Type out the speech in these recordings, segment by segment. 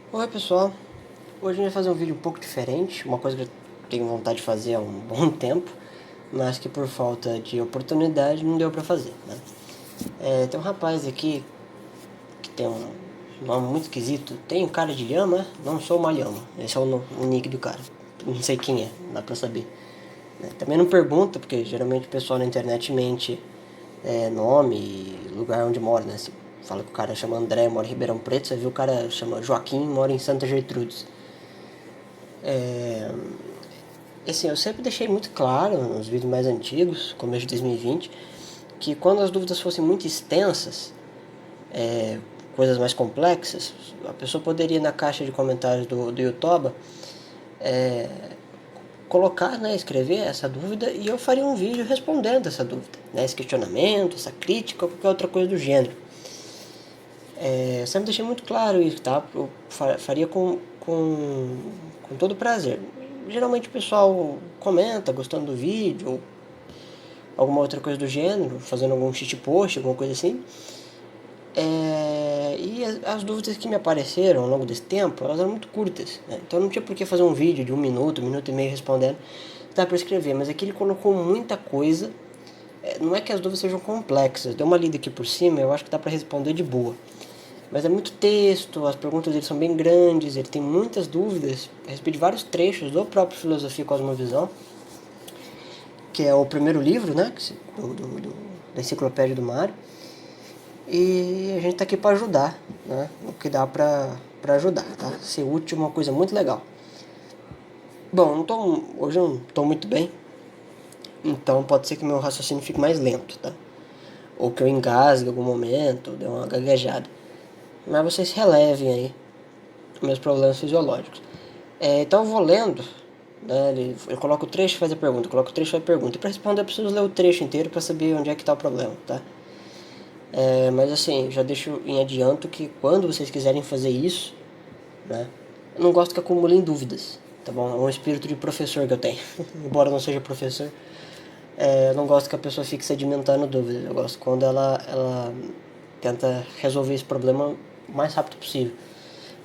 Oi pessoal, hoje a gente vai fazer um vídeo um pouco diferente, uma coisa que eu tenho vontade de fazer há um bom tempo, mas que por falta de oportunidade não deu pra fazer, né? Tem um rapaz aqui que tem um nome muito esquisito, tem cara de lhama, não sou uma lhama, esse é o nick do cara, não sei quem é, não dá pra saber. Também não pergunta, porque geralmente o pessoal na internet mente nome e lugar onde mora, né? Se fala que o cara chama André, mora em Ribeirão Preto, você viu o cara chama Joaquim, mora em Santa Gertrudes. Assim, eu sempre deixei muito claro nos vídeos mais antigos, começo de 2020, que quando as dúvidas fossem muito extensas, coisas mais complexas, a pessoa poderia na caixa de comentários do YouTube colocar, né, escrever essa dúvida e eu faria um vídeo respondendo essa dúvida, né, esse questionamento, essa crítica ou qualquer outra coisa do gênero. Eu sempre deixei muito claro isso, tá? Eu faria com todo prazer. Geralmente o pessoal comenta gostando do vídeo ou alguma outra coisa do gênero, fazendo algum cheat post, alguma coisa assim. E as dúvidas que me apareceram ao longo desse tempo, elas eram muito curtas, né? Então não tinha por que fazer um vídeo de um minuto e meio respondendo. Dá para escrever, mas aqui ele colocou muita coisa. Não é que as dúvidas sejam complexas, deu uma lida aqui por cima, eu acho que dá para responder de boa. Mas é muito texto, as perguntas dele são bem grandes, ele tem muitas dúvidas a respeito de vários trechos do próprio Filosofia e Cosmovisão, que é o primeiro livro, né, da Enciclopédia do Mário. E a gente tá aqui para ajudar, né? O que dá para ajudar, tá? Ser útil é uma coisa muito legal. Bom, hoje eu não tô muito bem, então pode ser que meu raciocínio fique mais lento, tá? Ou que eu engasgue em algum momento, dê uma gaguejada. Mas vocês relevem aí meus problemas fisiológicos. Então eu vou lendo, né? Ele coloca o trecho e faz a pergunta, coloca o trecho e faz a pergunta. E para responder eu preciso ler o trecho inteiro para saber onde é que tá o problema, tá? Mas assim, já deixo em adianto que quando vocês quiserem fazer isso, né, eu não gosto que acumulem dúvidas, tá bom? É um espírito de professor que eu tenho, embora eu não seja professor. Eu não gosto que a pessoa fique sedimentando dúvidas, eu gosto quando ela tenta resolver esse problema o mais rápido possível.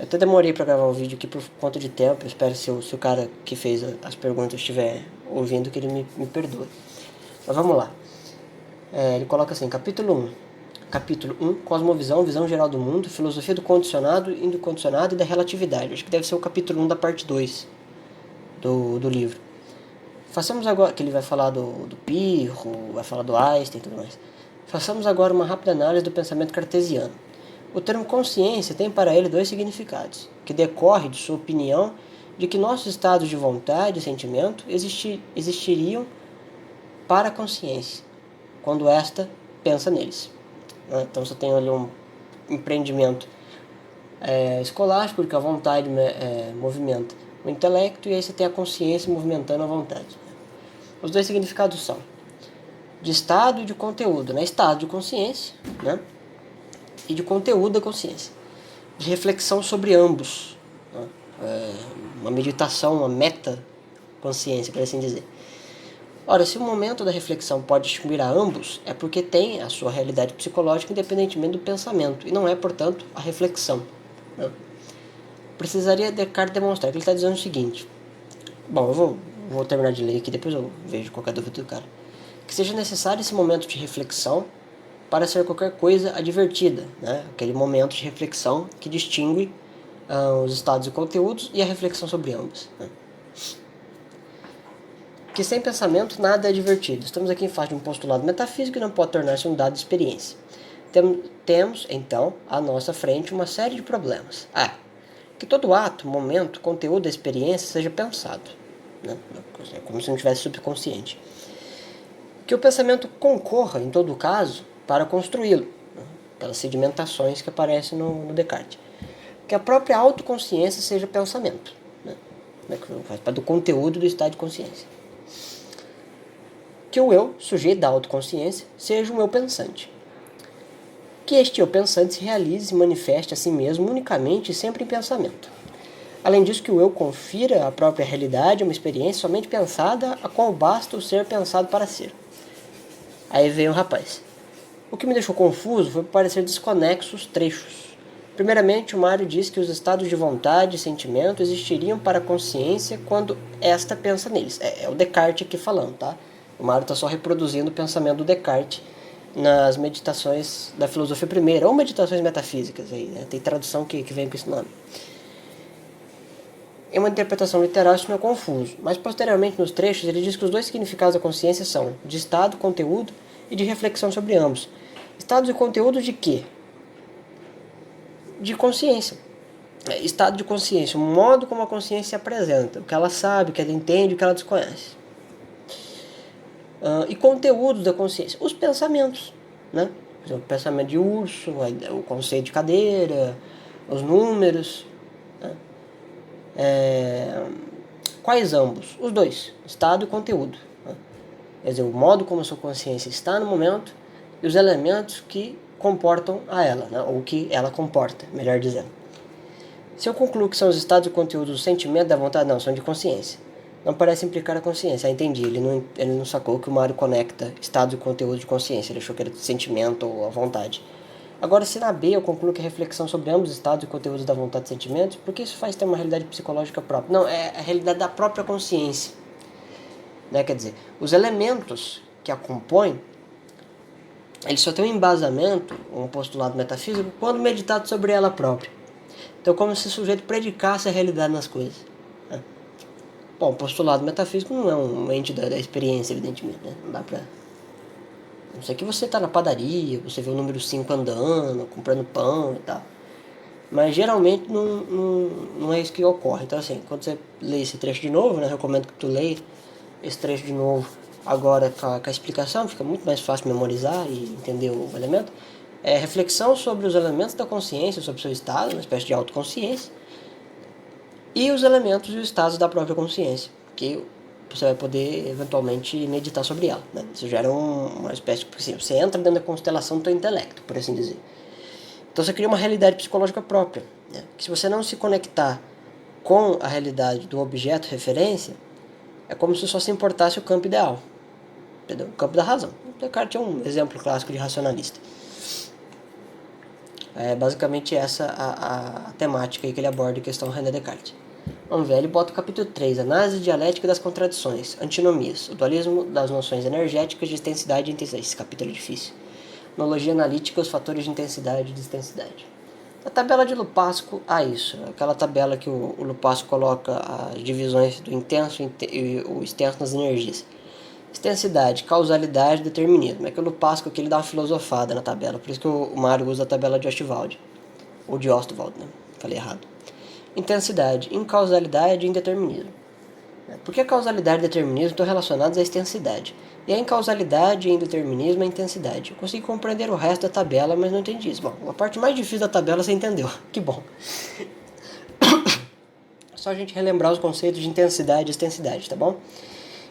Eu até demorei para gravar o vídeo aqui por conta de tempo, eu espero se o cara que fez as perguntas estiver ouvindo que ele me perdoe. Mas vamos lá. Ele coloca assim, Capítulo 1, Cosmovisão, Visão Geral do Mundo, Filosofia do Condicionado, Incondicionado e da Relatividade. Acho que deve ser o capítulo 1 da parte 2 do livro. Façamos agora, que ele vai falar do Pirro, vai falar do Einstein e tudo mais. Façamos agora uma rápida análise do pensamento cartesiano. O termo consciência tem para ele dois significados, que decorre de sua opinião de que nossos estados de vontade e sentimento existiriam para a consciência, quando esta pensa neles. Então você tem ali um empreendimento escolástico, porque a vontade movimenta o intelecto, e aí você tem a consciência movimentando a vontade. Os dois significados são de estado e de conteúdo, né? Estado de consciência, né? E de conteúdo da consciência, de reflexão sobre ambos, né? Uma meditação, uma meta-consciência, por assim dizer. Ora, se o momento da reflexão pode distinguir a ambos, é porque tem a sua realidade psicológica independentemente do pensamento, e não é, portanto, a reflexão. Né? Precisaria Descartes demonstrar que ele está dizendo o seguinte. Bom, eu vou terminar de ler aqui, depois eu vejo qualquer dúvida do cara. Que seja necessário esse momento de reflexão para ser qualquer coisa advertida, né? Aquele momento de reflexão que distingue os estados e conteúdos e a reflexão sobre ambos. Né? Que sem pensamento nada é divertido. Estamos aqui em face de um postulado metafísico que não pode tornar-se um dado de experiência. Temos, então, à nossa frente uma série de problemas. Que todo ato, momento, conteúdo da experiência seja pensado, né? Como se não tivesse subconsciente. Que o pensamento concorra, em todo caso, para construí-lo, né? Pelas sedimentações que aparecem no Descartes. Que a própria autoconsciência seja pensamento, né? Faz parte do conteúdo do estado de consciência. Que o eu, sujeito da autoconsciência, seja um eu pensante. Que este eu pensante se realize e manifeste a si mesmo unicamente e sempre em pensamento. Além disso, que o eu confira à própria realidade uma experiência somente pensada, a qual basta o ser pensado para ser. Aí veio o rapaz. O que me deixou confuso foi parecer desconexos trechos. Primeiramente, o Mário diz que os estados de vontade e sentimento existiriam para a consciência quando esta pensa neles. É o Descartes aqui falando, tá? O Mário está só reproduzindo o pensamento do Descartes nas meditações da filosofia primeira, ou meditações metafísicas, aí, né? Tem tradução que vem com esse nome. Em uma interpretação literal isso não é confuso, mas posteriormente nos trechos ele diz que os dois significados da consciência são de estado, conteúdo e de reflexão sobre ambos. Estado e conteúdo de quê? De consciência. Estado de consciência, o modo como a consciência se apresenta, o que ela sabe, o que ela entende, o que ela desconhece. E conteúdos da consciência, os pensamentos, né? Por exemplo, o pensamento de urso, o conceito de cadeira, os números, né? Quais ambos? Os dois, estado e conteúdo, né? Quer dizer, o modo como a sua consciência está no momento e os elementos que comportam a ela, né? Ou que ela comporta, melhor dizendo. Se eu concluo que são os estados e conteúdos do sentimento da vontade, não, são de consciência. Não parece implicar a consciência. Entendi, ele não sacou que o Mário conecta estados e conteúdos de consciência, ele achou que era de sentimento ou a vontade. Agora, se na B eu concluo que a reflexão sobre ambos os estados e conteúdos da vontade e sentimentos, por que isso faz ter uma realidade psicológica própria? Não, é a realidade da própria consciência. Né? Quer dizer, os elementos que a compõem, eles só têm um embasamento, um postulado metafísico, quando meditado sobre ela própria. Então, como se o sujeito predicasse a realidade nas coisas. Né? Bom, o postulado metafísico não é um ente da experiência, evidentemente. Né? Não dá pra... Não sei que você tá na padaria, você vê o número 5 andando, comprando pão e tal. Mas geralmente não é isso que ocorre. Então, assim, quando você lê esse trecho de novo, né, eu recomendo que tu leia esse trecho de novo agora com a explicação, fica muito mais fácil memorizar e entender o elemento. É reflexão sobre os elementos da consciência, sobre o seu estado, uma espécie de autoconsciência, e os elementos e os estados da própria consciência, que você vai poder eventualmente meditar sobre ela. Né? Isso gera uma espécie de... Assim, você entra dentro da constelação do teu intelecto, por assim dizer. Então você cria uma realidade psicológica própria. Né? Que se você não se conectar com a realidade do objeto referência, é como se só se importasse o campo ideal. Entendeu? O campo da razão. Descartes é um exemplo clássico de racionalista. É basicamente essa a temática aí que ele aborda em questão René Descartes. Vamos ver, ele bota o capítulo 3, análise dialética das contradições, antinomias, o dualismo das noções energéticas de intensidade e intensidade. Esse capítulo é difícil. Analogia analítica, os fatores de intensidade e distensidade. A tabela de Lupasco, isso, aquela tabela que o Lupasco coloca as divisões do intenso e o extenso nas energias. Extensidade, causalidade, determinismo. É que o Lupasco aqui ele dá uma filosofada na tabela, por isso que o Mário usa a tabela de Ostwald, ou de Ostwald, né? Falei errado. Intensidade, incausalidade e indeterminismo. Porque a causalidade e determinismo estão relacionados à extensidade. E a incausalidade e indeterminismo é a intensidade. Eu consegui compreender o resto da tabela, mas não entendi isso. Bom, a parte mais difícil da tabela você entendeu. Que bom. Só a gente relembrar os conceitos de intensidade e extensidade, tá bom?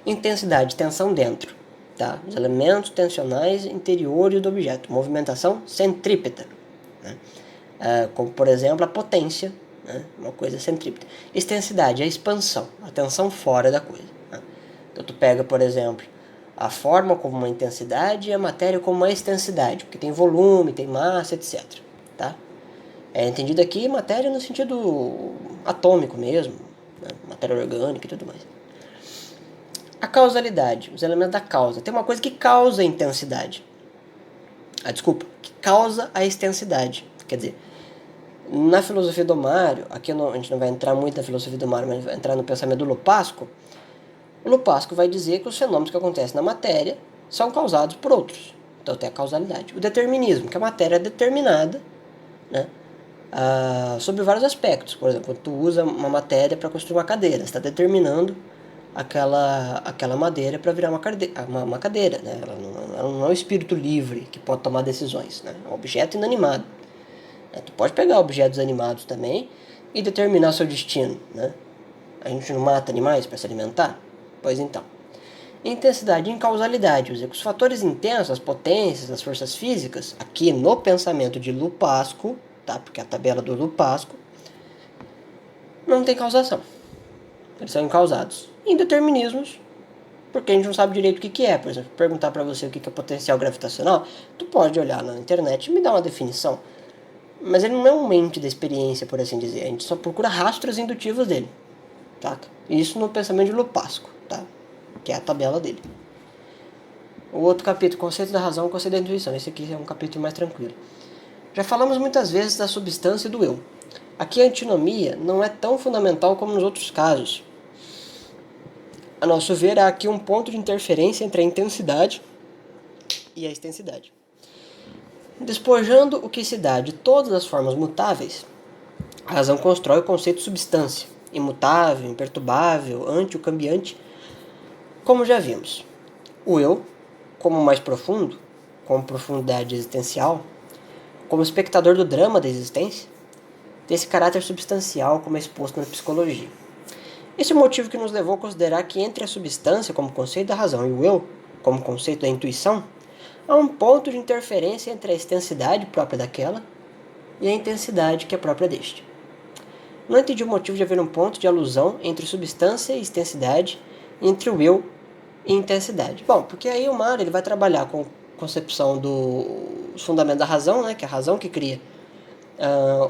Intensidade, tensão dentro. Tá? Os elementos tensionais interiores do objeto. Movimentação centrípeta. Né? Como, por exemplo, a potência. Né? Uma coisa centrípeta. Extensidade, a expansão, a tensão fora da coisa. Né? Então tu pega, por exemplo, a forma como uma intensidade e a matéria como uma extensidade, porque tem volume, tem massa, etc. Tá? É entendido aqui matéria no sentido atômico mesmo, né? Matéria orgânica e tudo mais. A causalidade, os elementos da causa. Tem uma coisa que causa a intensidade. Que causa a extensidade. Quer dizer, na filosofia do Mário, aqui a gente não vai entrar muito na filosofia do Mário, mas vai entrar no pensamento do Lupasco. O Lupasco vai dizer que os fenômenos que acontecem na matéria são causados por outros. Então tem a causalidade. O determinismo, que a matéria é determinada, né, sobre vários aspectos. Por exemplo, quando tu usa uma matéria para construir uma cadeira, você está determinando aquela madeira para virar uma cadeira. Né? Ela não é um espírito livre que pode tomar decisões. Né? É um objeto inanimado. Tu pode pegar objetos animados também e determinar seu destino. Né? A gente não mata animais para se alimentar? Pois então. Intensidade e incausalidade. Os fatores intensos, as potências, as forças físicas, aqui no pensamento de Lupasco, tá? Porque a tabela do Lupasco não tem causação. Eles são incausados. Indeterminismos, porque a gente não sabe direito o que é. Por exemplo, perguntar para você o que é potencial gravitacional, tu pode olhar na internet e me dar uma definição. Mas ele não é um ente da experiência, por assim dizer. A gente só procura rastros indutivos dele. Tá? Isso no pensamento de Lupasco, tá? Que é a tabela dele. O outro capítulo, conceito da razão, conceito da intuição. Esse aqui é um capítulo mais tranquilo. Já falamos muitas vezes da substância e do eu. Aqui a antinomia não é tão fundamental como nos outros casos. A nosso ver, há aqui um ponto de interferência entre a intensidade e a extensidade. Despojando o que se dá de todas as formas mutáveis, a razão constrói o conceito de substância, imutável, imperturbável, anti-cambiante, como já vimos. O eu, como mais profundo, como profundidade existencial, como espectador do drama da existência, tem esse caráter substancial como é exposto na psicologia. Esse é o motivo que nos levou a considerar que entre a substância como conceito da razão e o eu, como conceito da intuição, há um ponto de interferência entre a extensidade própria daquela e a intensidade que é própria deste. Não entendi o motivo de haver um ponto de alusão entre substância e extensidade, entre o eu e intensidade. Bom, porque aí o Mário ele vai trabalhar com a concepção dos fundamentos da razão, né, que é a razão que cria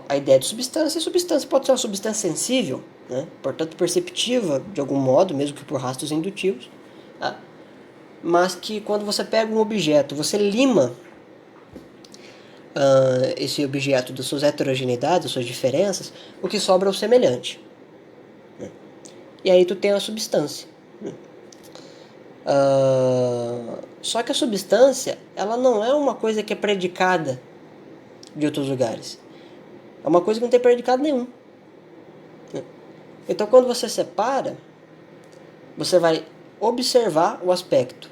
a ideia de substância. E substância pode ser uma substância sensível, né, portanto perceptiva de algum modo, mesmo que por rastros indutivos, tá? Mas que quando você pega um objeto, você lima esse objeto das suas heterogeneidades, das suas diferenças, o que sobra é o semelhante. Né? E aí tu tem a substância. Né? Só que a substância, ela não é uma coisa que é predicada de outros lugares. É uma coisa que não tem predicado nenhum. Né? Então quando você separa, você vai observar o aspecto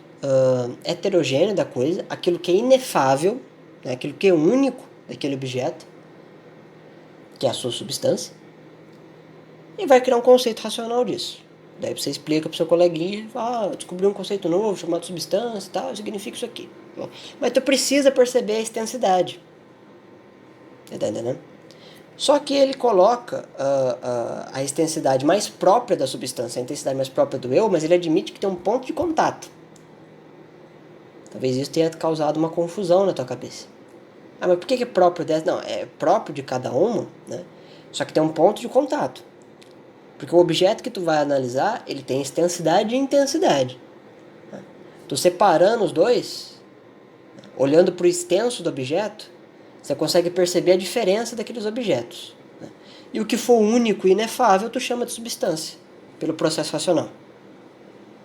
heterogêneo da coisa, aquilo que é inefável, né, aquilo que é único daquele objeto, que é a sua substância, e vai criar um conceito racional disso. Daí você explica para o seu coleguinha, descobri um conceito novo chamado substância e tal, significa isso aqui. Mas tu precisa perceber a extensidade. Tá entendendo? Só que ele coloca a extensidade mais própria da substância, a intensidade mais própria do eu, mas ele admite que tem um ponto de contato. Talvez isso tenha causado uma confusão na tua cabeça. Mas por que é próprio dessa? Não, é próprio de cada uma, né? Só que tem um ponto de contato. Porque o objeto que tu vai analisar, ele tem extensidade e intensidade. Né? Tu separando os dois, olhando para o extenso do objeto, você consegue perceber a diferença daqueles objetos. Né? E o que for único e inefável, tu chama de substância, pelo processo racional.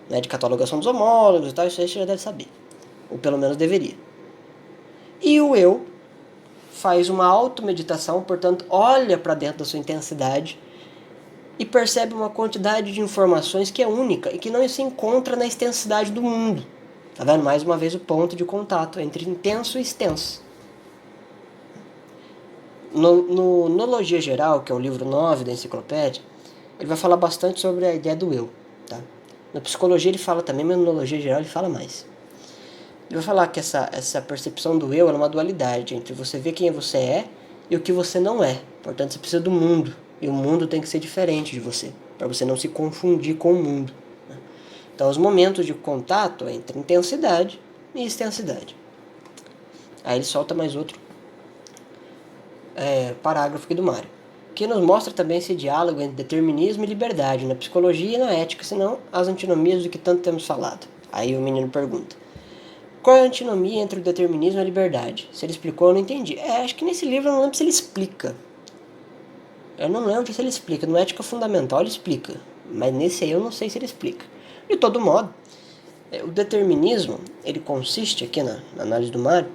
Né? De catalogação dos homólogos e tal, isso aí você já deve saber. Ou pelo menos deveria. E o eu faz uma automeditação, portanto, olha para dentro da sua intensidade e percebe uma quantidade de informações que é única e que não se encontra na extensidade do mundo. Tá vendo? Mais uma vez o ponto de contato entre intenso e extenso. No Nologia Geral, que é o livro 9 da enciclopédia, ele vai falar bastante sobre a ideia do eu. Tá? Na psicologia ele fala também, mas na Nologia Geral ele fala mais. Ele vai falar que essa percepção do eu é uma dualidade entre você ver quem você é e o que você não é. Portanto, você precisa do mundo. E o mundo tem que ser diferente de você, para você não se confundir com o mundo. Né? Então, os momentos de contato é entre intensidade e extensidade. Aí ele solta mais outro parágrafo aqui do Mário, que nos mostra também esse diálogo entre determinismo e liberdade, na psicologia e na ética, senão as antinomias do que tanto temos falado. Aí o menino pergunta: qual é a antinomia entre o determinismo e a liberdade? Se ele explicou, eu não entendi. Acho que nesse livro eu não lembro se ele explica. Eu não lembro se ele explica. No Ética Fundamental ele explica. Mas nesse aí eu não sei se ele explica. De todo modo, o determinismo, ele consiste, aqui na análise do Mário,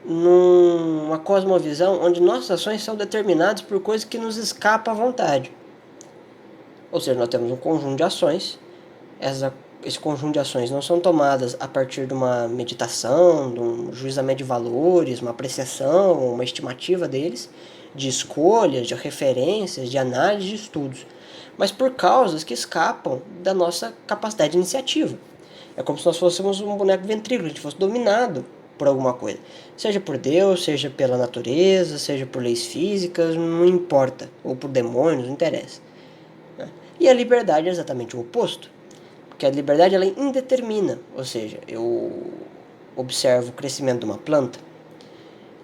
numa cosmovisão onde nossas ações são determinadas por coisas que nos escapam à vontade. Ou seja, nós temos um conjunto de ações. Esse conjunto de ações não são tomadas a partir de uma meditação, de um juizamento de valores, uma apreciação, uma estimativa deles, de escolhas, de referências, de análise, de estudos, mas por causas que escapam da nossa capacidade de iniciativa. É como se nós fôssemos um boneco ventríloco, a gente fosse dominado por alguma coisa. Seja por Deus, seja pela natureza, seja por leis físicas, não importa. Ou por demônios, não interessa. E a liberdade é exatamente o oposto. Porque a liberdade ela indetermina. Ou seja, eu observo o crescimento de uma planta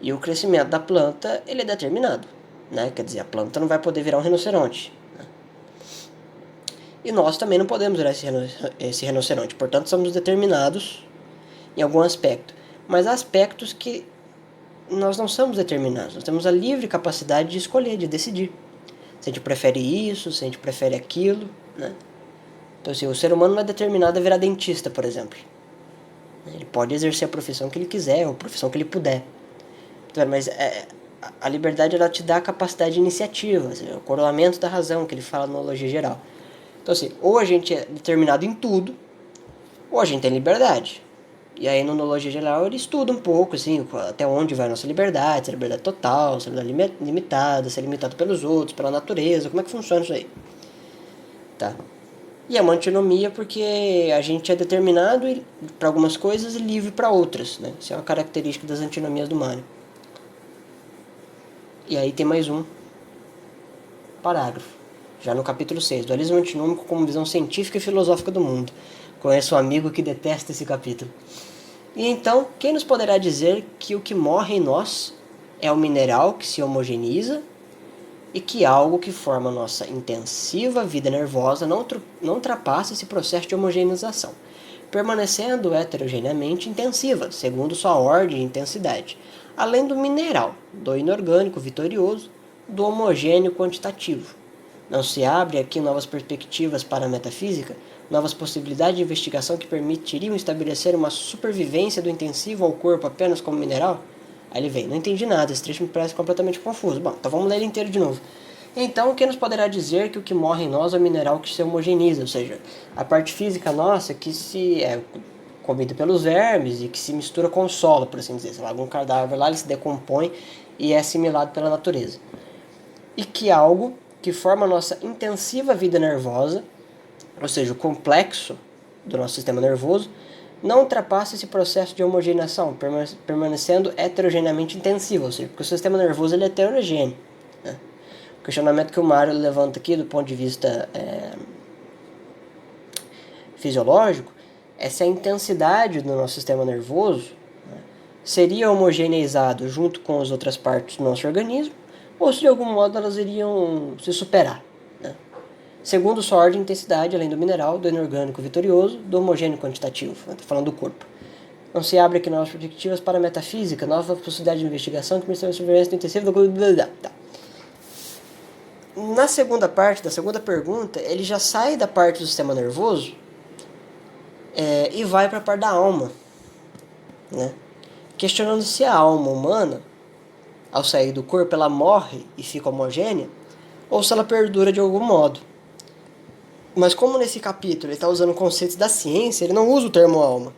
E o crescimento da planta, ele é determinado, né? Quer dizer, a planta não vai poder virar um rinoceronte. Né? E nós também não podemos virar esse rinoceronte. Portanto, somos determinados em algum aspecto. Mas há aspectos que nós não somos determinados. Nós temos a livre capacidade de escolher, de decidir. Se a gente prefere isso, se a gente prefere aquilo, né? Então, assim, o ser humano não é determinado a virar dentista, por exemplo. Ele pode exercer a profissão que ele quiser, ou a profissão que ele puder. Mas a liberdade, ela te dá a capacidade de iniciativa, o coroamento da razão, que ele fala na Nologia Geral. Então, assim, ou a gente é determinado em tudo, ou a gente tem liberdade. E aí, no Nologia Geral, ele estuda um pouco, assim, até onde vai a nossa liberdade, se é liberdade total, se é liberdade limitada, se é limitado pelos outros, pela natureza, como é que funciona isso aí. Tá? E é uma antinomia porque a gente é determinado para algumas coisas e livre para outras, né? Isso é uma característica das antinomias do Mário. E aí tem mais um parágrafo, já no capítulo 6, dualismo antinômico como visão científica e filosófica do mundo. Conheço um amigo que detesta esse capítulo. E então, quem nos poderá dizer que o que morre em nós é o mineral que se homogeneiza e que algo que forma nossa intensiva vida nervosa não ultrapassa esse processo de homogeneização, permanecendo heterogeneamente intensiva, segundo sua ordem e intensidade, além do mineral, do inorgânico vitorioso, do homogêneo quantitativo. Não se abre aqui novas perspectivas para a metafísica, novas possibilidades de investigação que permitiriam estabelecer uma supervivência do intensivo ao corpo apenas como mineral? Aí ele vem, não entendi nada, esse trecho me parece completamente confuso. Bom, então vamos ler ele inteiro de novo. Então, quem nos poderá dizer que o que morre em nós é o mineral que se homogeneiza, ou seja, a parte física nossa que se é comida pelos vermes e que se mistura com o solo, por assim dizer. Sei lá, algum cadáver lá, ele se decompõe e é assimilado pela natureza. E que algo que forma a nossa intensiva vida nervosa, ou seja, o complexo do nosso sistema nervoso, não ultrapassa esse processo de homogeneização, permanecendo heterogeneamente intensivo, ou seja, porque o sistema nervoso ele é heterogêneo. Né? O questionamento que o Mário levanta aqui do ponto de vista fisiológico é se a intensidade do nosso sistema nervoso, né, seria homogeneizado junto com as outras partes do nosso organismo, ou se de algum modo elas iriam se superar. Né? Segundo sua ordem e intensidade, além do mineral, do inorgânico vitorioso, do homogêneo quantitativo, né? Tá falando do corpo. Não se abre aqui novas perspectivas para a metafísica, novas possibilidades de investigação que permitem a sobrevivência do intensivo do... Tá. Na segunda parte, da segunda pergunta, ele já sai da parte do sistema nervoso e vai para a parte da alma, né? Questionando se a alma humana, ao sair do corpo, ela morre e fica homogênea, ou se ela perdura de algum modo. Mas como nesse capítulo ele está usando conceitos da ciência, ele não usa o termo alma.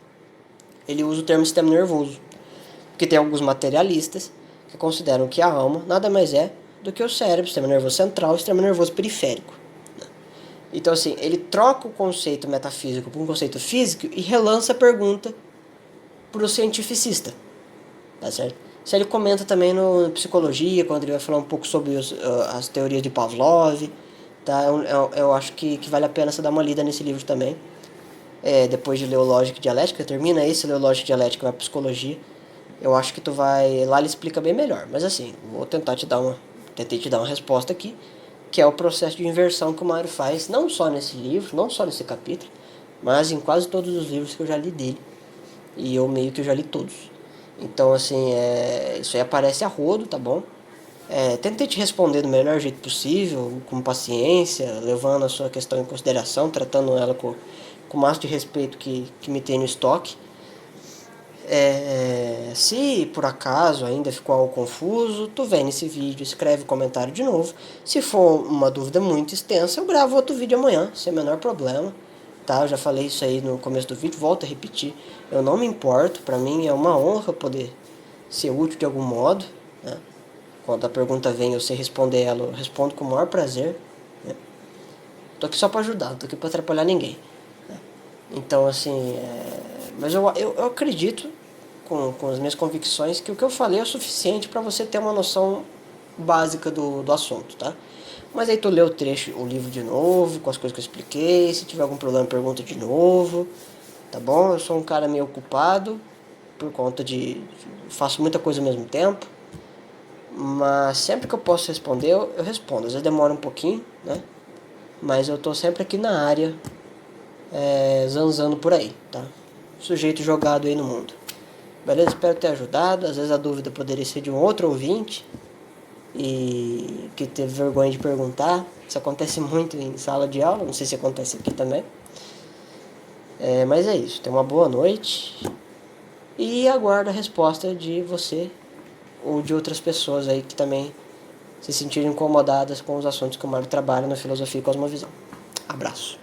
Ele usa o termo sistema nervoso. Porque tem alguns materialistas que consideram que a alma nada mais é do que o cérebro, sistema nervoso central e sistema nervoso periférico. Então, assim, ele troca o conceito metafísico por um conceito físico e relança a pergunta para o cientificista. Tá certo? Isso ele comenta também no Psicologia, quando ele vai falar um pouco sobre as teorias de Pavlov. Tá? Eu acho que vale a pena você dar uma lida nesse livro também. Depois de ler o Lógica e Dialética, termina esse, ler o Lógica e Dialética, vai para Psicologia. Eu acho que tu vai... Lá ele explica bem melhor. Mas assim, vou tentar tentei te dar uma resposta aqui, que é o processo de inversão que o Mário faz, não só nesse livro, não só nesse capítulo, mas em quase todos os livros que eu já li dele. E eu meio que já li todos. Então, assim, isso aí aparece a rodo, tá bom? Tentei te responder do melhor jeito possível, com paciência, levando a sua questão em consideração, tratando ela com o máximo de respeito que me tem no estoque. Se por acaso ainda ficou algo confuso, tu vem nesse vídeo, escreve comentário de novo. Se for uma dúvida muito extensa, eu gravo outro vídeo amanhã, sem o menor problema. Tá? Eu já falei isso aí no começo do vídeo, volto a repetir. Eu não me importo, pra mim é uma honra poder ser útil de algum modo. Né? Quando a pergunta vem eu sei responder ela, eu respondo com o maior prazer. Né? Tô aqui só pra ajudar, não tô aqui pra atrapalhar ninguém. Né? Então, assim, mas eu acredito, com as minhas convicções, que o que eu falei é o suficiente para você ter uma noção básica do assunto, tá? Mas aí tu lê o livro de novo, com as coisas que eu expliquei. Se tiver algum problema, pergunta de novo, tá bom? Eu sou um cara meio ocupado, por conta faço muita coisa ao mesmo tempo, Mas sempre que eu posso responder, eu respondo. Às vezes demora um pouquinho, né? Mas eu tô sempre aqui na área, zanzando por aí, tá? Sujeito jogado aí no mundo. Beleza? Espero ter ajudado. Às vezes a dúvida poderia ser de um outro ouvinte e que teve vergonha de perguntar. Isso acontece muito em sala de aula, não sei se acontece aqui também. Mas é isso. Tenha uma boa noite e aguardo a resposta de você ou de outras pessoas aí que também se sentirem incomodadas com os assuntos que o Mário trabalha na Filosofia e Cosmovisão. Abraço.